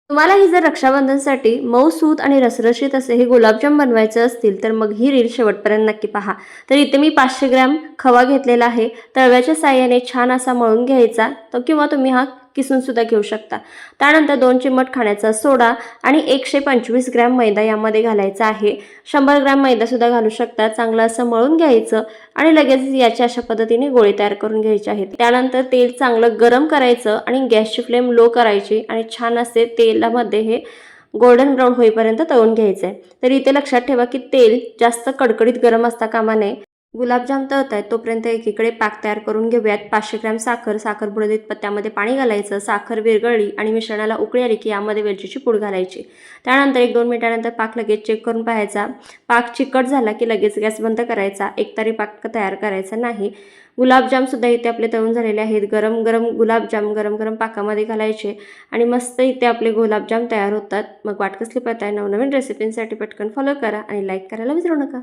तुम्हाला ही जर रक्षाबंधनसाठी मऊसूत आणि रसरशीत असे हे गुलाबजाम बनवायचे असतील तर मग ही रील शेवटपर्यंत नक्की पहा. तर इथे मी 500 ग्रॅम खवा घेतलेला आहे. तव्याच्या साहाय्याने छान असा मळून घ्यायचा तर किंवा तुम्ही हा किसून सुद्धा घेऊ शकता. त्यानंतर 2 चिमट खाण्याचा सोडा आणि 125 ग्रॅम मैदा यामध्ये घालायचा आहे. 100 ग्रॅम मैदा सुद्धा घालू शकता. चांगलं असं मळून घ्यायचं आणि लगेच याच्या अशा पद्धतीने गोळे तयार करून घ्यायचे आहेत. त्यानंतर तेल चांगलं गरम करायचं आणि गॅसची फ्लेम लो करायची आणि छान असे तेलामध्ये हे गोल्डन ब्राऊन होईपर्यंत तळून घ्यायचं आहे. तर इथे लक्षात ठेवा की तेल जास्त कडकडीत गरम असता कामा नये. गुलाबजाम तळतायत तोपर्यंत एकीकडे पाक तयार करून घेऊयात. 500 ग्रॅम साखर बुडबुडीत पत्त्यामध्ये पाणी घालायचं. साखर विरघळली आणि मिश्रणाला उकळी आली की यामध्ये वेलचीची पूड घालायची. त्यानंतर 1-2 मिनिटानंतर पाक लगेच चेक करून पाहायचा. पाक चिकट झाला की लगेच गॅस बंद करायचा. एकतारी पाक तयार करायचा नाही. गुलाबजाम सुद्धा इथे आपले तळून झालेले आहेत. गरम गरम गुलाबजाम गरम गरम पाकामध्ये घालायचे आणि मस्त इथे आपले गुलाबजाम तयार होतात. मग वाट कसली पाहताय? नवनवीन रेसिपींसाठी पटकन फॉलो करा आणि लाईक करायला विसरू नका.